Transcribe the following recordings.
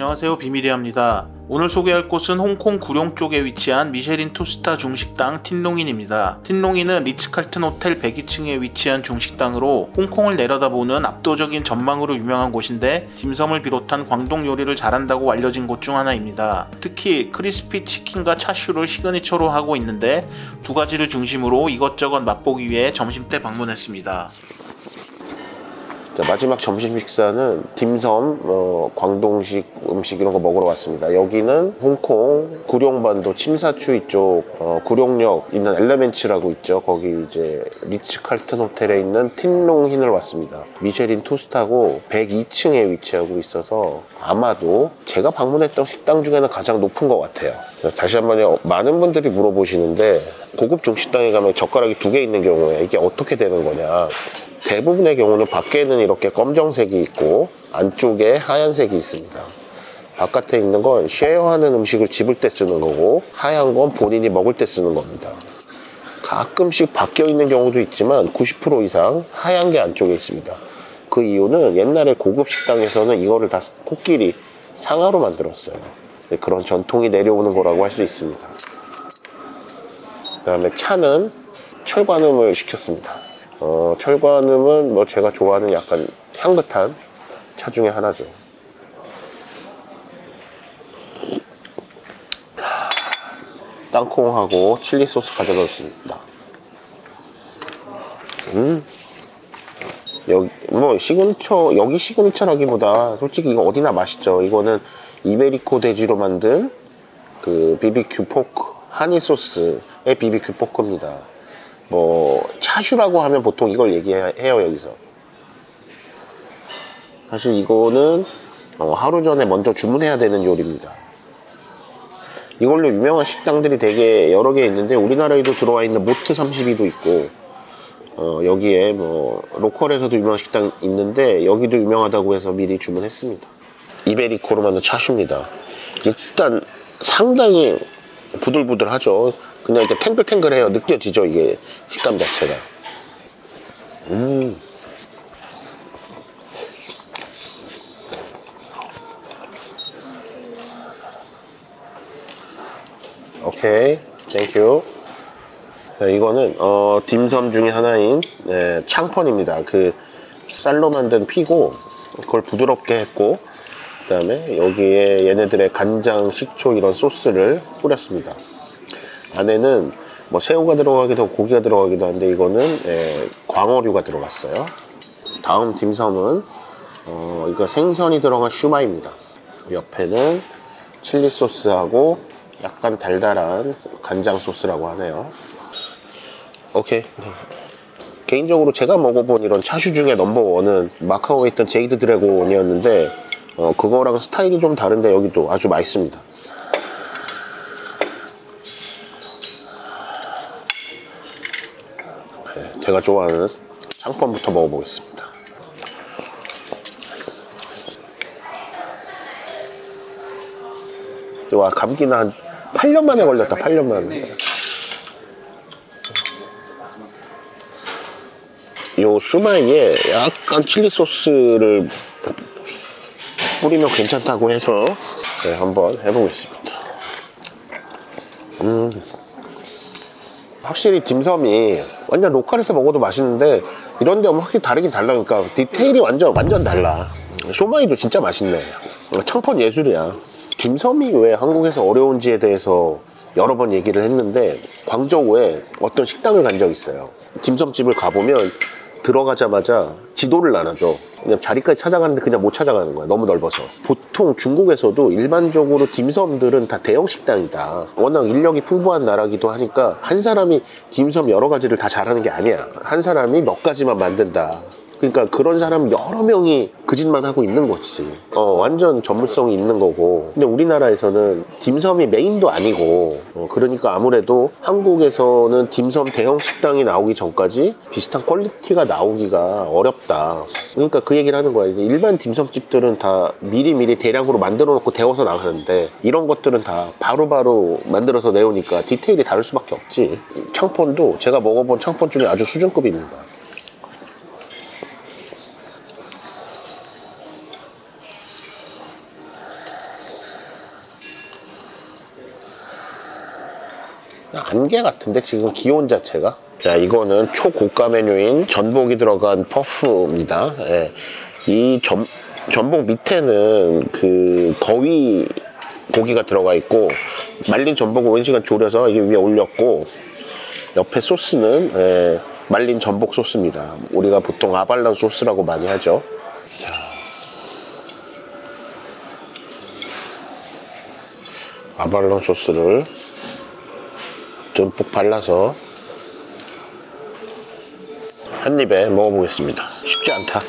안녕하세요, 비밀이합니다. 오늘 소개할 곳은 홍콩 구룡 쪽에 위치한 미쉐린 투스타 중식당 틴롱인입니다. 틴롱인은 리츠칼튼 호텔 102층에 위치한 중식당으로 홍콩을 내려다보는 압도적인 전망으로 유명한 곳인데 딤섬을 비롯한 광동 요리를 잘한다고 알려진 곳 중 하나입니다. 특히 크리스피 치킨과 차슈를 시그니처로 하고 있는데 두 가지를 중심으로 이것저것 맛보기 위해 점심때 방문했습니다. 자, 마지막 점심 식사는 딤섬, 광동식 음식 이런 거 먹으러 왔습니다. 여기는 홍콩 구룡반도 침사추이 쪽 구룡역 있는 엘레멘츠라고 있죠. 거기 이제 리츠칼튼 호텔에 있는 틴롱힌을 왔습니다. 미쉐린 투스타고 102층에 위치하고 있어서 아마도 제가 방문했던 식당 중에는 가장 높은 것 같아요. 다시 한번요, 많은 분들이 물어보시는데 고급 중식당에 가면 젓가락이 2개 있는 경우에 이게 어떻게 되는 거냐. 대부분의 경우는 밖에는 이렇게 검정색이 있고 안쪽에 하얀색이 있습니다. 바깥에 있는 건 쉐어하는 음식을 집을 때 쓰는 거고 하얀 건 본인이 먹을 때 쓰는 겁니다. 가끔씩 바뀌어 있는 경우도 있지만 90% 이상 하얀 게 안쪽에 있습니다. 그 이유는 옛날에 고급 식당에서는 이거를 다 코끼리 상하로 만들었어요. 그런 전통이 내려오는 거라고 할 수 있습니다. 그 다음에 차는 철관음을 시켰습니다. 철관음은 뭐 제가 좋아하는 약간 향긋한 차 중에 하나죠. 땅콩하고 칠리 소스 가져넣었습니다. 여기 뭐 시그니처, 여기 시그니처라기보다 솔직히 이거 어디나 맛있죠. 이거는 이베리코 돼지로 만든 그 BBQ 포크, 하니 소스의 BBQ 포크입니다. 뭐 차슈라고 하면 보통 이걸 얘기해요. 여기서 사실 이거는 하루 전에 먼저 주문해야 되는 요리입니다. 이걸로 유명한 식당들이 되게 여러 개 있는데 우리나라에도 들어와 있는 모트 32도 있고 여기에 뭐 로컬에서도 유명한 식당 있는데 여기도 유명하다고 해서 미리 주문했습니다. 이베리코로 만든 차슈입니다. 일단 상당히 부들부들하죠. 그냥 이렇게 탱글탱글해요. 느껴지죠, 이게 식감 자체가. 오케이, 땡큐. 이거는 딤섬 중에 하나인 창펀입니다. 그 쌀로 만든 피고 그걸 부드럽게 했고 그 다음에 여기에 얘네들의 간장, 식초 이런 소스를 뿌렸습니다. 안에는 뭐 새우가 들어가기도 하고 고기가 들어가기도 한데 이거는 광어류가 들어갔어요. 다음 딤섬은 이거 생선이 들어간 슈마이입니다. 옆에는 칠리 소스하고 약간 달달한 간장 소스라고 하네요. 오케이. 개인적으로 제가 먹어본 이런 차슈 중에 넘버원은 마카오에 있던 제이드 드래곤이었는데 그거랑 스타일이 좀 다른데 여기도 아주 맛있습니다. 제가 좋아하는 창펀부터 먹어보겠습니다. 와, 감기는 한 8년 만에 걸렸다. 8년 만에. 요 슈마이에 약간 칠리 소스를 뿌리면 괜찮다고 해서 한번 해보겠습니다. 확실히 딤섬이 완전 로컬에서 먹어도 맛있는데 이런 데 오면 확실히 다르긴 달라니까 디테일이 완전 달라. 슈마이도 진짜 맛있네. 창펀 예술이야. 딤섬이 왜 한국에서 어려운지에 대해서 여러 번 얘기를 했는데 광저우에 어떤 식당을 간 적이 있어요. 딤섬집을 가보면 들어가자마자 지도를 안 하죠. 그냥 자리까지 찾아가는데 그냥 못 찾아가는 거야. 너무 넓어서. 보통 중국에서도 일반적으로 딤섬들은 다 대형 식당이다. 워낙 인력이 풍부한 나라기도 하니까 한 사람이 딤섬 여러 가지를 다 잘하는 게 아니야. 한 사람이 몇 가지만 만든다. 그러니까 그런 사람 여러 명이 그 짓만 하고 있는 거지. 완전 전문성이 있는 거고. 근데 우리나라에서는 딤섬이 메인도 아니고 그러니까 아무래도 한국에서는 딤섬 대형 식당이 나오기 전까지 비슷한 퀄리티가 나오기가 어렵다. 그러니까 그 얘기를 하는 거야. 일반 딤섬집들은 다 미리미리 대량으로 만들어 놓고 데워서 나가는데 이런 것들은 다 바로바로 만들어서 내오니까 디테일이 다를 수밖에 없지. 창펀도 제가 먹어본 창펀 중에 아주 수준급입니다. 안개 같은데 지금 기온 자체가. 자, 이거는 초고가 메뉴인 전복이 들어간 퍼프입니다. 예. 이 전복 밑에는 그 거위 고기가 들어가 있고, 말린 전복을 오랜 시간 졸여서 이게 위에 올렸고, 옆에 소스는 말린 전복 소스입니다. 우리가 보통 아발란 소스라고 많이 하죠. 자. 아발란 소스를 듬뿍 발라서 한 입에 먹어보겠습니다. 쉽지 않다.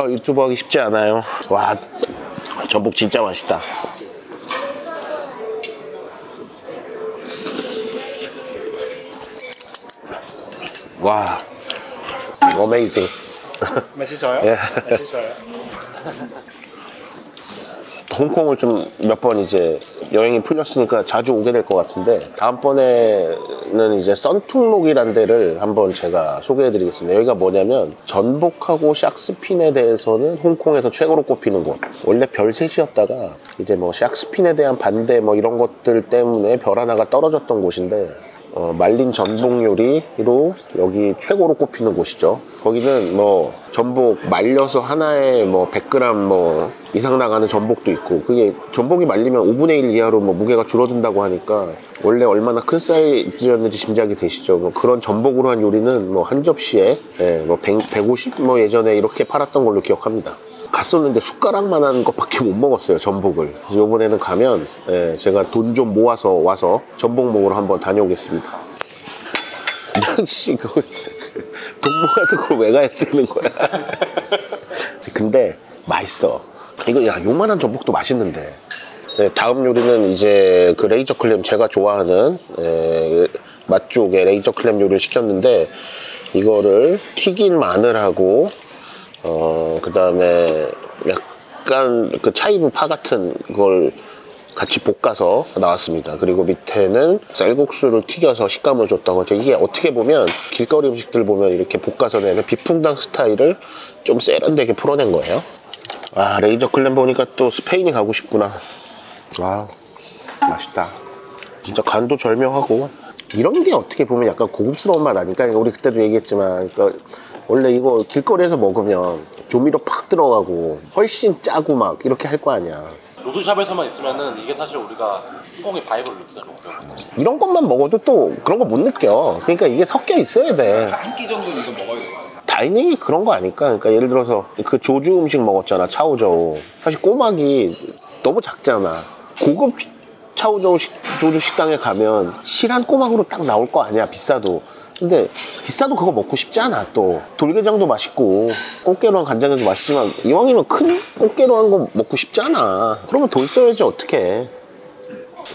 유튜브 하기 쉽지 않아요. 와, 전복 진짜 맛있다. 와, 어메이징. 맛있어요? 예. 맛있어요. 홍콩을 좀 몇 번 이제 여행이 풀렸으니까 자주 오게 될 것 같은데, 다음번에는 이제 썬퉁록이라는 데를 한번 제가 소개해 드리겠습니다. 여기가 뭐냐면 전복하고 샥스핀에 대해서는 홍콩에서 최고로 꼽히는 곳. 원래 별셋이었다가 이제 뭐 샥스핀에 대한 반대 뭐 이런 것들 때문에 별 하나가 떨어졌던 곳인데, 말린 전복 요리로 여기 최고로 꼽히는 곳이죠. 거기는 뭐 전복 말려서 하나에 뭐 100g 뭐 이상 나가는 전복도 있고, 그게 전복이 말리면 5분의 1 이하로 뭐 무게가 줄어든다고 하니까 원래 얼마나 큰 사이즈였는지 짐작이 되시죠. 뭐 그런 전복으로 한 요리는 뭐 한 접시에 뭐 150 뭐 예전에 이렇게 팔았던 걸로 기억합니다. 갔었는데 숟가락만한 것밖에 못 먹었어요, 전복을. 그래서 이번에는 가면 제가 돈 좀 모아서 와서 전복 먹으러 한번 다녀오겠습니다. 씨, 돈 모아서 그걸 왜 가야 되는 거야? 근데 맛있어. 이거 요만한 전복도 맛있는데. 다음 요리는 이제 그 레이저 클램, 제가 좋아하는 맛 쪽의 레이저 클램 요리를 시켰는데, 이거를 튀긴 마늘하고 그 다음에 약간 그 차이브 파 같은 걸 같이 볶아서 나왔습니다. 그리고 밑에는 쌀국수를 튀겨서 식감을 줬던 거죠. 이게 어떻게 보면 길거리 음식들 보면 이렇게 볶아서 내는 비풍당 스타일을 좀 세련되게 풀어낸 거예요. 아, 레이저 클램 보니까 또 스페인이 가고 싶구나. 와, 맛있다. 진짜 간도 절묘하고, 이런 게 어떻게 보면 약간 고급스러운 맛 아닐까? 우리 그때도 얘기했지만, 그러니까 원래 이거 길거리에서 먹으면 조미료 팍 들어가고 훨씬 짜고 막 이렇게 할 거 아니야. 로드샵에서만 있으면은 이게 사실 우리가 홍콩의 바이브를 느끼기가 좀 어려워. 이런 것만 먹어도 또 그런 거 못 느껴. 그러니까 이게 섞여 있어야 돼. 한 끼 정도는 이거 먹어야 돼. 다이닝이 그런 거 아닐까? 그러니까 예를 들어서 그 조주 음식 먹었잖아, 차오저우. 사실 꼬막이 너무 작잖아. 고급 차오저우 조주 식당에 가면 실한 꼬막으로 딱 나올 거 아니야, 비싸도. 근데 비싸도 그거 먹고 싶지 않아. 또 돌게장도 맛있고 꽃게로 한 간장게도 맛있지만, 이왕이면 큰 꽃게로 한 거 먹고 싶지 않아. 그러면 돈 써야지 어떡해.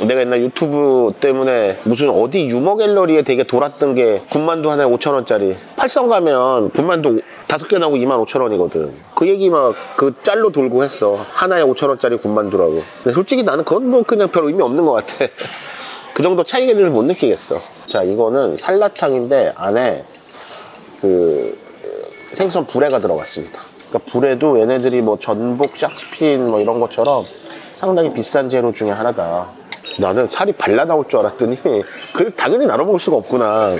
내가 옛날 유튜브 때문에 무슨 어디 유머 갤러리에 되게 돌았던 게, 군만두 하나에 5,000원짜리. 팔성 가면 군만두 5개 나오고 25,000원이거든. 그 얘기 막 그 짤로 돌고 했어. 하나에 5,000원짜리 군만두라고. 근데 솔직히 나는 그건 뭐 그냥 별 의미 없는 것 같아. 그 정도 차이를 못 느끼겠어. 자, 이거는 살라탕인데 안에 그 생선 불에가 들어갔습니다. 그러니까 불에도 얘네들이 뭐 전복, 샥스핀 뭐 이런 것처럼 상당히 비싼 재료 중에 하나다. 나는 살이 발라 나올 줄 알았더니 그걸 당연히 나눠 먹을 수가 없구나.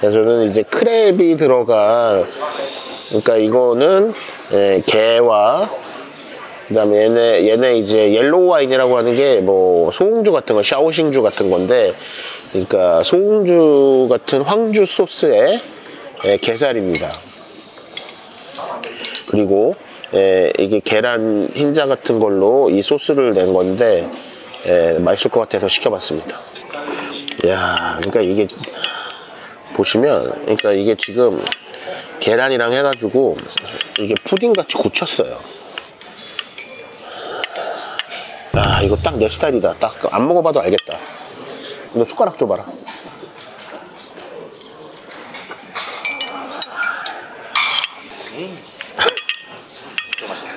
그래서 저는 이제 크랩이 들어가, 그러니까 이거는 게와 그 다음에 얘네 이제 옐로우 와인이라고 하는 게 뭐 소홍주 같은 거, 샤오싱주 같은 건데, 그러니까 소홍주 같은 황주 소스에 게살입니다. 그리고 이게 계란 흰자 같은 걸로 이 소스를 낸 건데, 맛있을 것 같아서 시켜봤습니다. 이야, 그러니까 이게 보시면, 그러니까 이게 지금 계란이랑 해가지고 이게 푸딩같이 굳혔어요. 아, 이거 딱 내 스타일이다. 딱 안 먹어봐도 알겠다. 너 숟가락 줘봐라.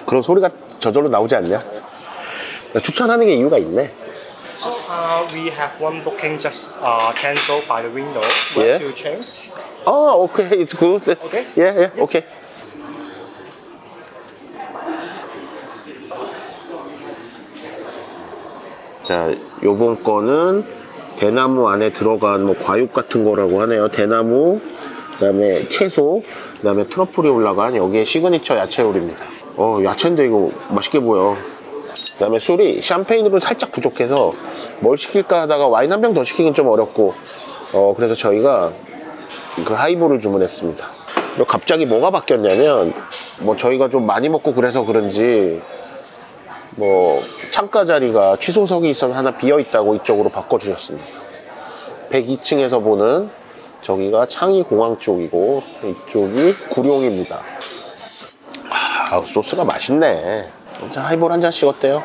그런 소리가 저절로 나오지 않냐? 추천하는 게 이유가 있네. So we have one booking just cancelled by the window. Yeah. Want to change? Oh, okay, it's good. Okay. Yeah, yeah, okay. 자, 요번 거는 대나무 안에 들어간 뭐 과육 같은 거라고 하네요. 대나무, 그다음에 채소, 그다음에 트러플이 올라간 여기에 시그니처 야채 요리입니다. 야채인데 이거 맛있게 보여. 그다음에 술이 샴페인으로 살짝 부족해서 뭘 시킬까 하다가 와인 한 병 더 시키긴 좀 어렵고, 그래서 저희가 그 하이볼을 주문했습니다. 그리고 갑자기 뭐가 바뀌었냐면, 뭐 저희가 좀 많이 먹고 그래서 그런지 뭐 창가 자리가 취소석이 있어서 하나 비어 있다고 이쪽으로 바꿔주셨습니다. 102층에서 보는 저기가 창의공항 쪽이고 이쪽이 구룡입니다. 소스가 맛있네. 자, 하이볼 한 잔씩 어때요?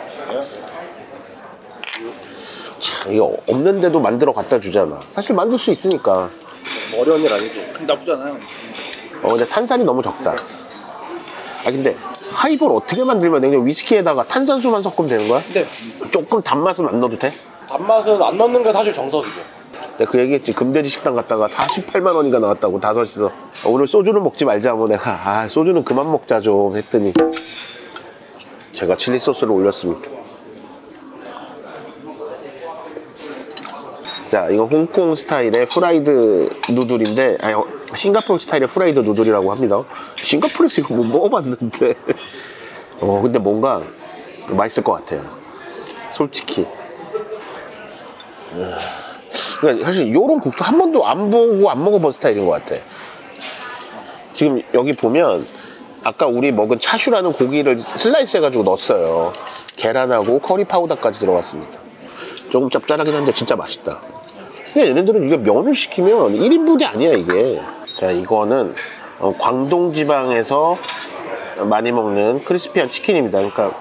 참, 이거 없는데도 만들어 갖다 주잖아. 사실 만들 수 있으니까 어려운 일 아니지. 나쁘잖아요. 근데 탄산이 너무 적다. 근데 하이볼 어떻게 만들면 그냥 위스키에다가 탄산수만 섞으면 되는 거야? 네. 조금 단맛은 안 넣어도 돼? 단맛은 안 넣는 게 사실 정석이죠. 내가 그 얘기했지. 금돼지 식당 갔다가 48만 원인가 나왔다고, 다섯이서. 오늘 소주는 먹지 말자고 내가 소주는 그만 먹자 좀 했더니 제가 칠리 소스를 올렸습니다. 자, 이거 홍콩 스타일의 프라이드 누들인데, 싱가포르 스타일의 프라이드 누들이라고 합니다. 싱가포르에서 이거 못 먹어봤는데 근데 뭔가 맛있을 것 같아요, 솔직히. 그러니까 사실 이런 국수 한 번도 안 보고 안 먹어본 스타일인 것 같아. 지금 여기 보면 아까 우리 먹은 차슈라는 고기를 슬라이스 해가지고 넣었어요. 계란하고 커리 파우더까지 들어갔습니다. 조금 짭짤하긴 한데 진짜 맛있다. 근데 얘네들은 이게 면을 시키면 1인분이 아니야 이게. 자, 이거는 광동 지방에서 많이 먹는 크리스피한 치킨입니다. 그러니까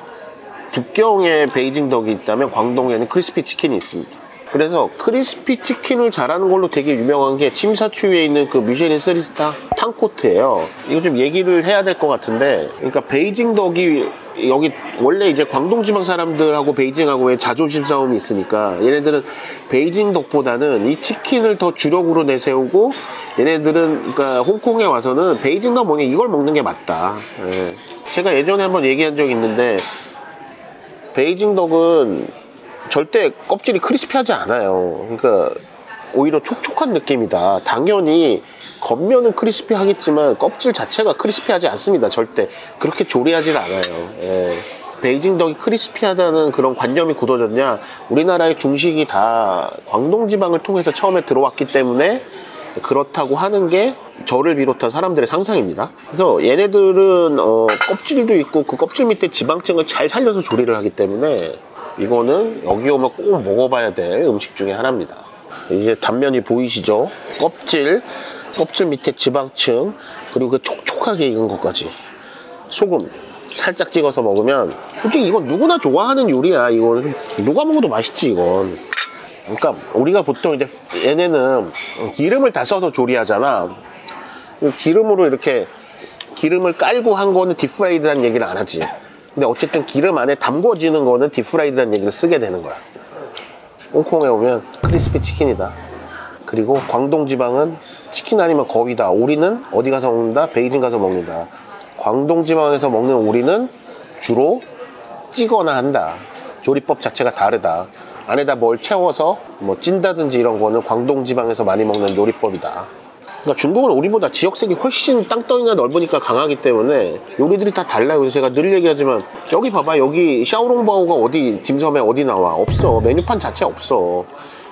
북경에 베이징 덕이 있다면 광동에는 크리스피 치킨이 있습니다. 그래서 크리스피 치킨을 잘하는 걸로 되게 유명한 게 침사추위에 있는 그 미쉐린 3스타 탕코트예요. 이거 좀 얘기를 해야 될 것 같은데, 그러니까 베이징 덕이 여기 원래 이제 광동 지방 사람들하고 베이징하고의 자존심 싸움이 있으니까 얘네들은 베이징 덕보다는 이 치킨을 더 주력으로 내세우고, 얘네들은 그러니까 홍콩에 와서는 베이징 덕 먹는 이걸 먹는 게 맞다. 예. 제가 예전에 한번 얘기한 적이 있는데, 베이징 덕은 절대 껍질이 크리스피하지 않아요. 그러니까 오히려 촉촉한 느낌이다. 당연히 겉면은 크리스피하겠지만 껍질 자체가 크리스피하지 않습니다. 절대 그렇게 조리하지 않아요. 예. 베이징 덕이 크리스피하다는 그런 관념이 굳어졌냐? 우리나라의 중식이 다 광동 지방을 통해서 처음에 들어왔기 때문에 그렇다고 하는 게 저를 비롯한 사람들의 상상입니다. 그래서 얘네들은 껍질도 있고 그 껍질 밑에 지방층을 잘 살려서 조리를 하기 때문에 이거는 여기 오면 꼭 먹어봐야 될 음식 중에 하나입니다. 이제 단면이 보이시죠? 껍질 밑에 지방층, 그리고 그 촉촉하게 익은 것까지. 소금 살짝 찍어서 먹으면 솔직히 이건 누구나 좋아하는 요리야. 이건 누가 먹어도 맛있지 이건. 그러니까 우리가 보통 이제 얘네는 기름을 다 써서 조리하잖아. 기름으로 이렇게 기름을 깔고 한 거는 딥프라이드라는 얘기를 안 하지. 근데 어쨌든 기름 안에 담궈지는 거는 딥프라이드라는 얘기를 쓰게 되는 거야. 홍콩에 오면 크리스피 치킨이다. 그리고 광동 지방은 치킨 아니면 거위다. 오리는 어디 가서 먹는다? 베이징 가서 먹는다. 광동 지방에서 먹는 오리는 주로 찌거나 한다. 조리법 자체가 다르다. 안에다 뭘 채워서 뭐 찐다든지 이런 거는 광동 지방에서 많이 먹는 요리법이다. 그러니까 중국은 우리보다 지역색이 훨씬 땅덩이가 넓으니까 강하기 때문에 요리들이 다 달라요. 그래서 제가 늘 얘기하지만 여기 봐봐, 여기 샤오롱바오가 어디 딤섬에 어디 나와? 없어. 메뉴판 자체 없어.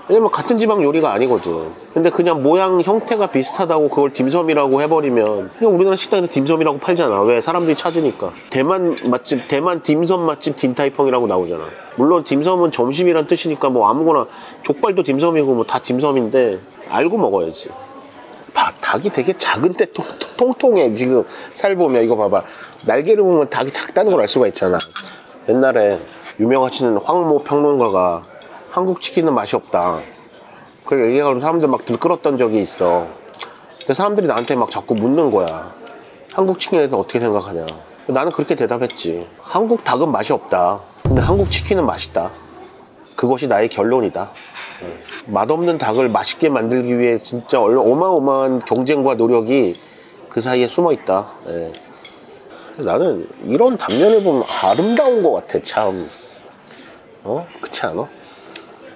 왜냐면 같은 지방 요리가 아니거든. 근데 그냥 모양 형태가 비슷하다고 그걸 딤섬이라고 해버리면 그냥 우리나라 식당에서 딤섬이라고 팔잖아. 왜? 사람들이 찾으니까. 대만 맛집, 대만 딤섬 맛집 딘타이펑이라고 나오잖아. 물론 딤섬은 점심이란 뜻이니까 뭐 아무거나 족발도 딤섬이고 뭐 다 딤섬인데 알고 먹어야지. 닭이 되게 작은데 통통해. 지금 살 보면 이거 봐봐, 날개를 보면 닭이 작다는 걸 알 수가 있잖아. 옛날에 유명하시는 황모 평론가가 한국 치킨은 맛이 없다 그걸 얘기해가지고 사람들 막 들끓었던 적이 있어. 근데 사람들이 나한테 막 자꾸 묻는 거야. 한국 치킨에 대해서 어떻게 생각하냐. 나는 그렇게 대답했지. 한국 닭은 맛이 없다. 근데 한국 치킨은 맛있다. 그것이 나의 결론이다. 맛없는 닭을 맛있게 만들기 위해 진짜 어마어마한 경쟁과 노력이 그 사이에 숨어 있다. 나는 이런 단면을 보면 아름다운 것 같아. 참. 그렇지 않아?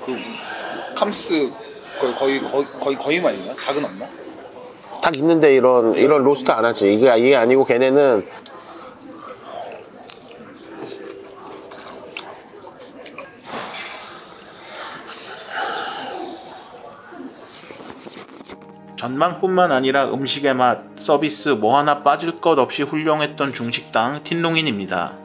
그 캄스 거의만 있나? 닭은 없나? 닭 있는데 이런 로스트 안 하지. 이게 아니고 걔네는 전망뿐만 아니라 음식의 맛, 서비스 뭐 하나 빠질 것 없이 훌륭했던 중식당 틴롱인입니다.